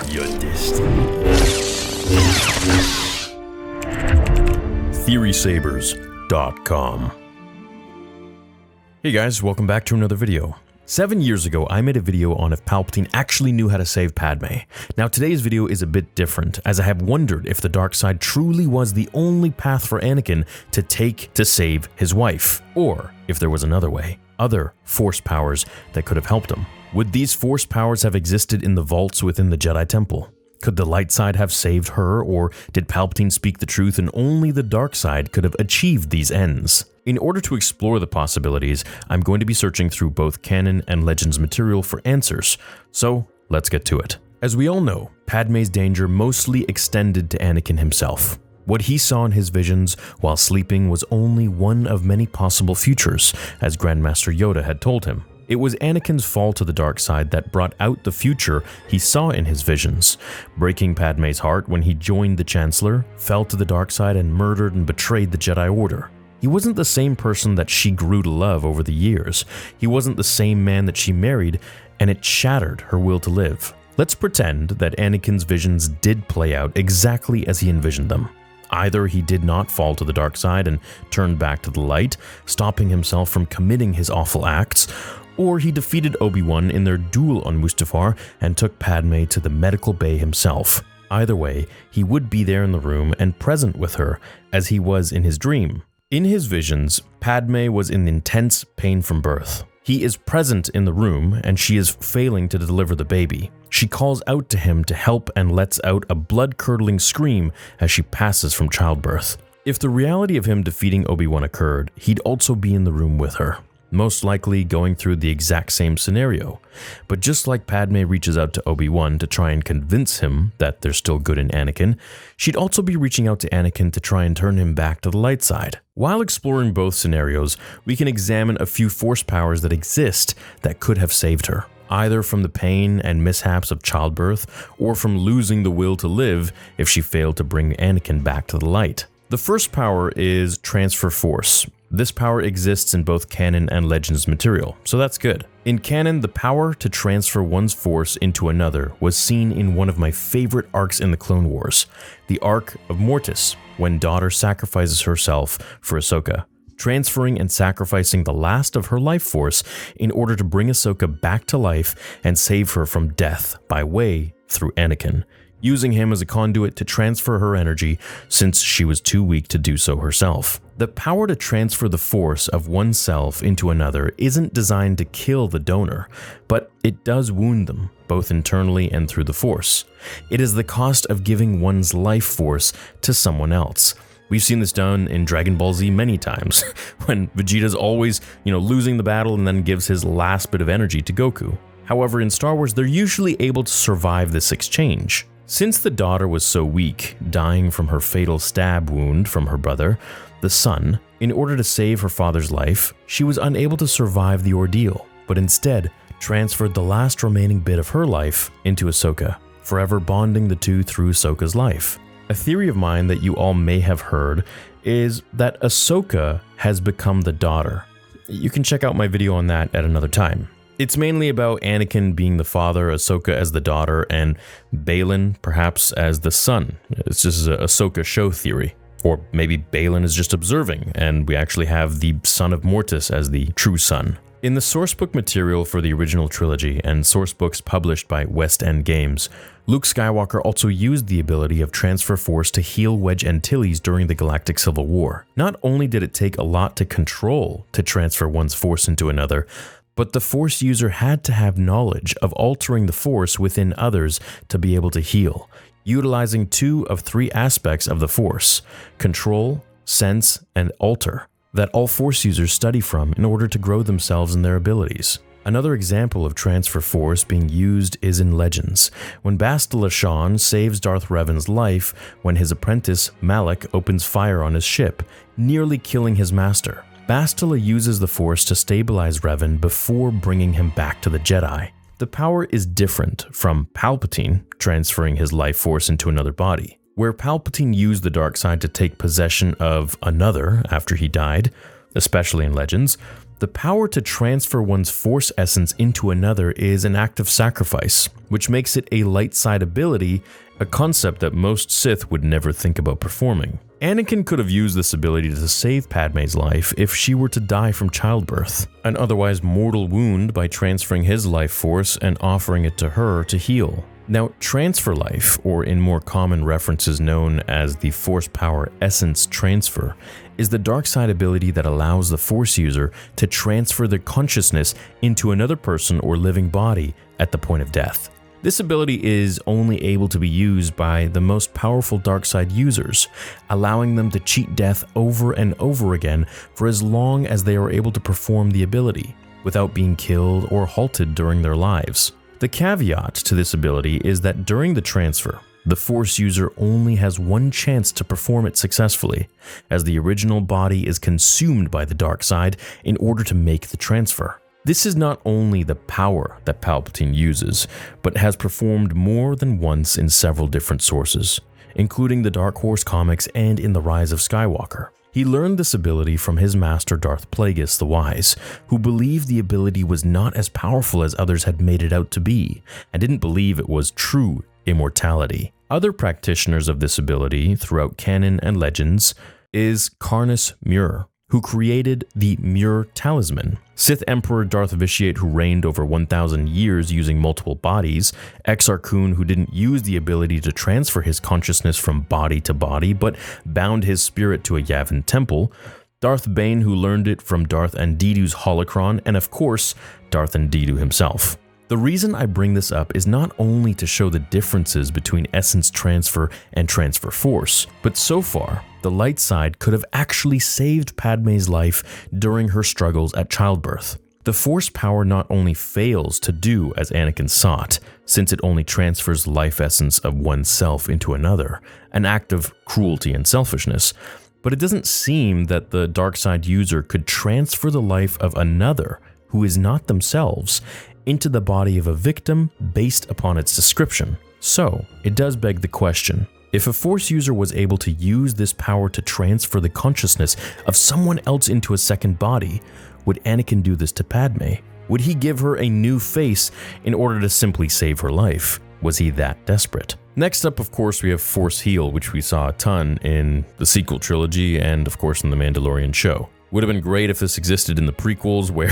your destiny. TheorySabers.com. Hey guys, welcome back to another video. 7 years ago, I made a video on if Palpatine actually knew how to save Padme. Now today's video is a bit different, as I have wondered if the dark side truly was the only path for Anakin to take to save his wife, or if there was another way, other Force powers that could have helped him. Would these Force powers have existed in the vaults within the Jedi Temple? Could the light side have saved her, or did Palpatine speak the truth and only the dark side could have achieved these ends? In order to explore the possibilities, I'm going to be searching through both canon and Legends material for answers, so let's get to it. As we all know, Padme's danger mostly extended to Anakin himself. What he saw in his visions while sleeping was only one of many possible futures, as Grandmaster Yoda had told him. It was Anakin's fall to the dark side that brought out the future he saw in his visions, breaking Padme's heart when he joined the Chancellor, fell to the dark side, and murdered and betrayed the Jedi Order. He wasn't the same person that she grew to love over the years. He wasn't the same man that she married, and it shattered her will to live. Let's pretend that Anakin's visions did play out exactly as he envisioned them. Either he did not fall to the dark side and turned back to the light, stopping himself from committing his awful acts, or he defeated Obi-Wan in their duel on Mustafar and took Padme to the medical bay himself. Either way, he would be there in the room and present with her, as he was in his dream. In his visions, Padme was in intense pain from birth. He is present in the room and she is failing to deliver the baby. She calls out to him to help and lets out a blood-curdling scream as she passes from childbirth. If the reality of him defeating Obi-Wan occurred, he'd also be in the room with her, most likely going through the exact same scenario. But just like Padme reaches out to Obi-Wan to try and convince him that there's still good in Anakin, she'd also be reaching out to Anakin to try and turn him back to the light side. While exploring both scenarios, we can examine a few Force powers that exist that could have saved her, either from the pain and mishaps of childbirth or from losing the will to live if she failed to bring Anakin back to the light. The first power is Transfer Force. This power exists in both canon and Legends material, so that's good. In canon, the power to transfer one's force into another was seen in one of my favorite arcs in the Clone Wars, the arc of Mortis, when daughter sacrifices herself for Ahsoka, transferring and sacrificing the last of her life force in order to bring Ahsoka back to life and save her from death by way through Anakin, using him as a conduit to transfer her energy since she was too weak to do so herself. The power to transfer the force of oneself into another isn't designed to kill the donor, but it does wound them, both internally and through the force. It is the cost of giving one's life force to someone else. We've seen this done in Dragon Ball Z many times, when Vegeta's always, losing the battle and then gives his last bit of energy to Goku. However, in Star Wars, they're usually able to survive this exchange. Since the daughter was so weak, dying from her fatal stab wound from her brother, the son, in order to save her father's life, she was unable to survive the ordeal, but instead transferred the last remaining bit of her life into Ahsoka, forever bonding the two through Ahsoka's life. A theory of mine that you all may have heard is that Ahsoka has become the daughter. You can check out my video on that at another time. It's mainly about Anakin being the father, Ahsoka as the daughter, and Baylan perhaps as the son. It's just an Ahsoka show theory. Or maybe Baylan is just observing, and we actually have the son of Mortis as the true son. In the sourcebook material for the original trilogy and sourcebooks published by West End Games, Luke Skywalker also used the ability of Transfer Force to heal Wedge Antilles during the Galactic Civil War. Not only did it take a lot to control to transfer one's force into another, but the Force user had to have knowledge of altering the Force within others to be able to heal, utilizing 2 of 3 aspects of the Force: control, sense, and alter, that all Force users study from in order to grow themselves and their abilities. Another example of Transfer Force being used is in Legends, when Bastila Shan saves Darth Revan's life when his apprentice Malak opens fire on his ship, nearly killing his master. Bastila uses the Force to stabilize Revan before bringing him back to the Jedi. The power is different from Palpatine transferring his life force into another body. Where Palpatine used the dark side to take possession of another after he died, especially in Legends, The power to transfer one's Force essence into another is an act of sacrifice, which makes it a light side ability, a concept that most Sith would never think about performing. Anakin could have used this ability to save Padmé's life if she were to die from childbirth, an otherwise mortal wound, by transferring his life force and offering it to her to heal. Now, transfer life, or in more common references known as the Force Power Essence Transfer, is the dark side ability that allows the Force user to transfer their consciousness into another person or living body at the point of death. This ability is only able to be used by the most powerful dark side users, allowing them to cheat death over and over again for as long as they are able to perform the ability, without being killed or halted during their lives. The caveat to this ability is that during the transfer, the Force user only has one chance to perform it successfully, as the original body is consumed by the dark side in order to make the transfer. This is not only the power that Palpatine uses, but has performed more than once in several different sources, including the Dark Horse comics and in The Rise of Skywalker. He learned this ability from his master Darth Plagueis the Wise, who believed the ability was not as powerful as others had made it out to be, and didn't believe it was true immortality. Other practitioners of this ability throughout canon and legends is Carnus Mur, who created the Mur Talisman, Sith Emperor Darth Vitiate, who reigned over 1,000 years using multiple bodies, Exar Kun, who didn't use the ability to transfer his consciousness from body to body, but bound his spirit to a Yavin temple, Darth Bane, who learned it from Darth Andidu's holocron, and of course, Darth Andidu himself. The reason I bring this up is not only to show the differences between essence transfer and transfer force, but so far, the light side could have actually saved Padmé's life during her struggles at childbirth. The Force power not only fails to do as Anakin sought, since it only transfers life essence of oneself into another, an act of cruelty and selfishness, but it doesn't seem that the dark side user could transfer the life of another who is not themselves into the body of a victim based upon its description. So, it does beg the question, if a Force user was able to use this power to transfer the consciousness of someone else into a second body, would Anakin do this to Padmé? Would he give her a new face in order to simply save her life? Was he that desperate? Next up, of course, we have Force Heal, which we saw a ton in the sequel trilogy and, of course, in The Mandalorian show. Would have been great if this existed in the prequels, where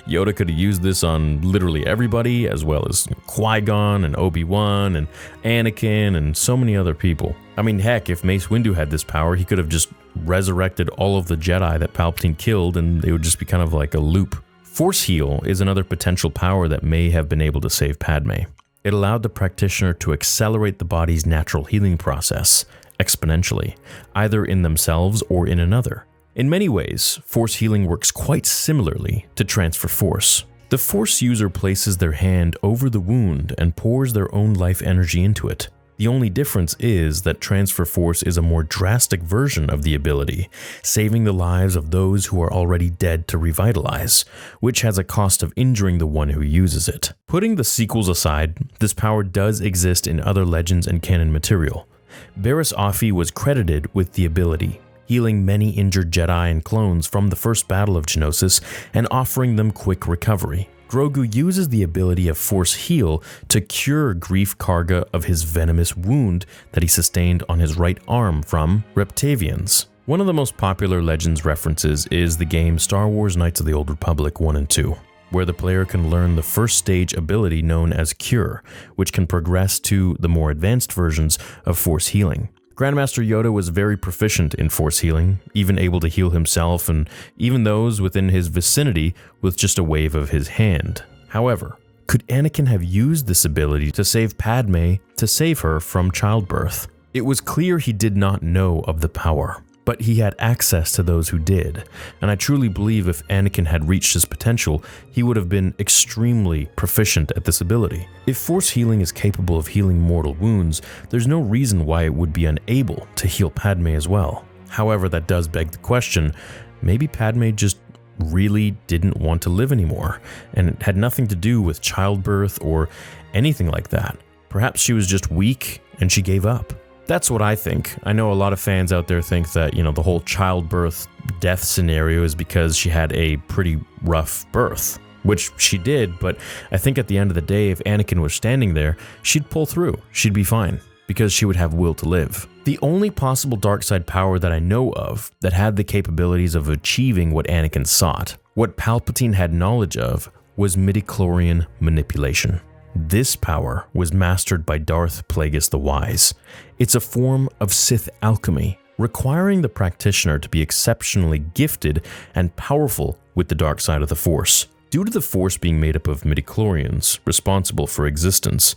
Yoda could have used this on literally everybody, as well as Qui-Gon and Obi-Wan and Anakin and so many other people. I mean, heck, if Mace Windu had this power, he could have just resurrected all of the Jedi that Palpatine killed, and it would just be kind of like a loop. Force Heal is another potential power that may have been able to save Padmé. It allowed the practitioner to accelerate the body's natural healing process exponentially, either in themselves or in another. In many ways, Force healing works quite similarly to transfer force. The Force user places their hand over the wound and pours their own life energy into it. The only difference is that transfer force is a more drastic version of the ability, saving the lives of those who are already dead to revitalize, which has a cost of injuring the one who uses it. Putting the sequels aside, this power does exist in other legends and canon material. Barriss Offee was credited with the ability, healing many injured Jedi and clones from the first battle of Geonosis and offering them quick recovery. Grogu uses the ability of Force Heal to cure Greef Karga of his venomous wound that he sustained on his right arm from Reptavians. One of the most popular Legends references is the game Star Wars Knights of the Old Republic 1 and 2, where the player can learn the first stage ability known as Cure, which can progress to the more advanced versions of Force Healing. Grandmaster Yoda was very proficient in Force healing, even able to heal himself and even those within his vicinity with just a wave of his hand. However, could Anakin have used this ability to save Padmé to save her from childbirth? It was clear he did not know of the power, but he had access to those who did, and I truly believe if Anakin had reached his potential, he would have been extremely proficient at this ability. If Force healing is capable of healing mortal wounds, there's no reason why it would be unable to heal Padmé as well. However, that does beg the question, maybe Padmé just really didn't want to live anymore, and it had nothing to do with childbirth or anything like that. Perhaps she was just weak and she gave up. That's what I think. I know a lot of fans out there think that, the whole childbirth death scenario is because she had a pretty rough birth, which she did, but I think at the end of the day, if Anakin was standing there, she'd pull through. She'd be fine, because she would have will to live. The only possible dark side power that I know of that had the capabilities of achieving what Anakin sought, what Palpatine had knowledge of, was midichlorian manipulation. This power was mastered by Darth Plagueis the Wise. It's a form of Sith alchemy, requiring the practitioner to be exceptionally gifted and powerful with the dark side of the Force. Due to the Force being made up of midichlorians, responsible for existence,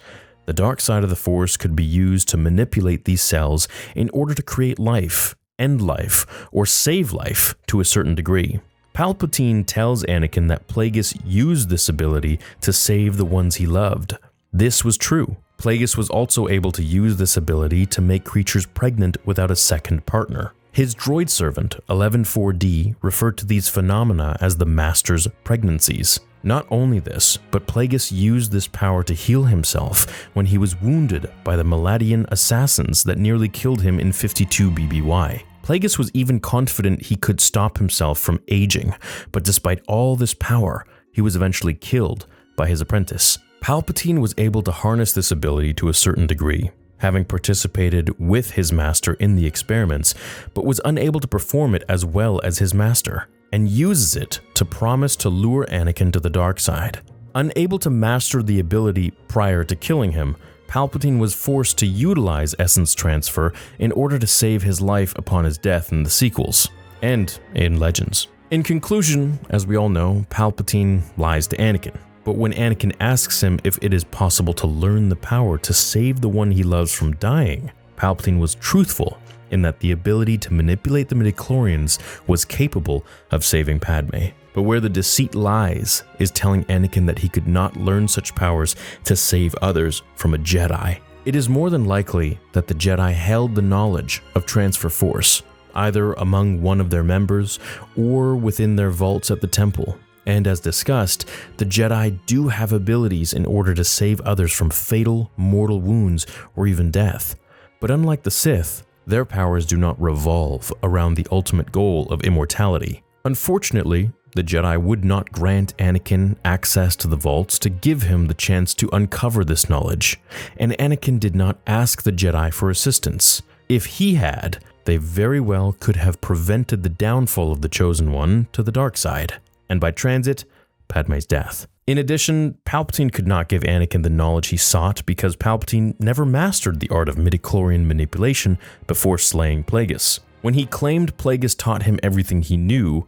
the dark side of the Force could be used to manipulate these cells in order to create life, end life, or save life to a certain degree. Palpatine tells Anakin that Plagueis used this ability to save the ones he loved. This was true. Plagueis was also able to use this ability to make creatures pregnant without a second partner. His droid servant, 11-4D, referred to these phenomena as the Master's pregnancies. Not only this, but Plagueis used this power to heal himself when he was wounded by the Maladian assassins that nearly killed him in 52 BBY. Plagueis was even confident he could stop himself from aging, but despite all this power, he was eventually killed by his apprentice. Palpatine was able to harness this ability to a certain degree, having participated with his master in the experiments, but was unable to perform it as well as his master, and uses it to promise to lure Anakin to the dark side. Unable to master the ability prior to killing him, Palpatine was forced to utilize essence transfer in order to save his life upon his death in the sequels, and in Legends. In conclusion, as we all know, Palpatine lies to Anakin. But when Anakin asks him if it is possible to learn the power to save the one he loves from dying, Palpatine was truthful in that the ability to manipulate the midichlorians was capable of saving Padme. But where the deceit lies is telling Anakin that he could not learn such powers to save others from a Jedi. It is more than likely that the Jedi held the knowledge of Transfer Force, either among one of their members or within their vaults at the temple. And as discussed, the Jedi do have abilities in order to save others from fatal, mortal wounds or even death. But unlike the Sith, their powers do not revolve around the ultimate goal of immortality. Unfortunately, the Jedi would not grant Anakin access to the vaults to give him the chance to uncover this knowledge, and Anakin did not ask the Jedi for assistance. If he had, they very well could have prevented the downfall of the Chosen One to the dark side, and by transit, Padme's death. In addition, Palpatine could not give Anakin the knowledge he sought because Palpatine never mastered the art of midichlorian manipulation before slaying Plagueis. When he claimed Plagueis taught him everything he knew,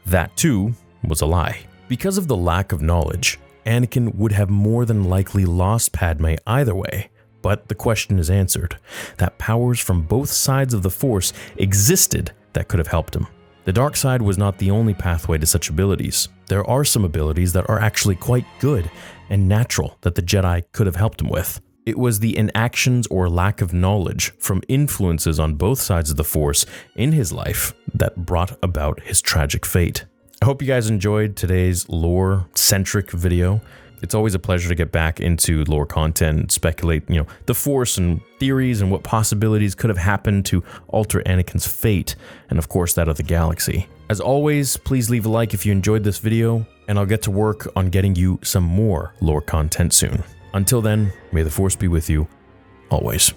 that too was a lie. Because of the lack of knowledge, Anakin would have more than likely lost Padme either way. But the question is answered, that powers from both sides of the Force existed that could have helped him. The dark side was not the only pathway to such abilities. There are some abilities that are actually quite good and natural that the Jedi could have helped him with. It was the inactions or lack of knowledge from influences on both sides of the Force in his life that brought about his tragic fate. I hope you guys enjoyed today's lore-centric video. It's always a pleasure to get back into lore content and speculate, the Force and theories and what possibilities could have happened to alter Anakin's fate, and of course that of the galaxy. As always, please leave a like if you enjoyed this video, and I'll get to work on getting you some more lore content soon. Until then, may the Force be with you, always.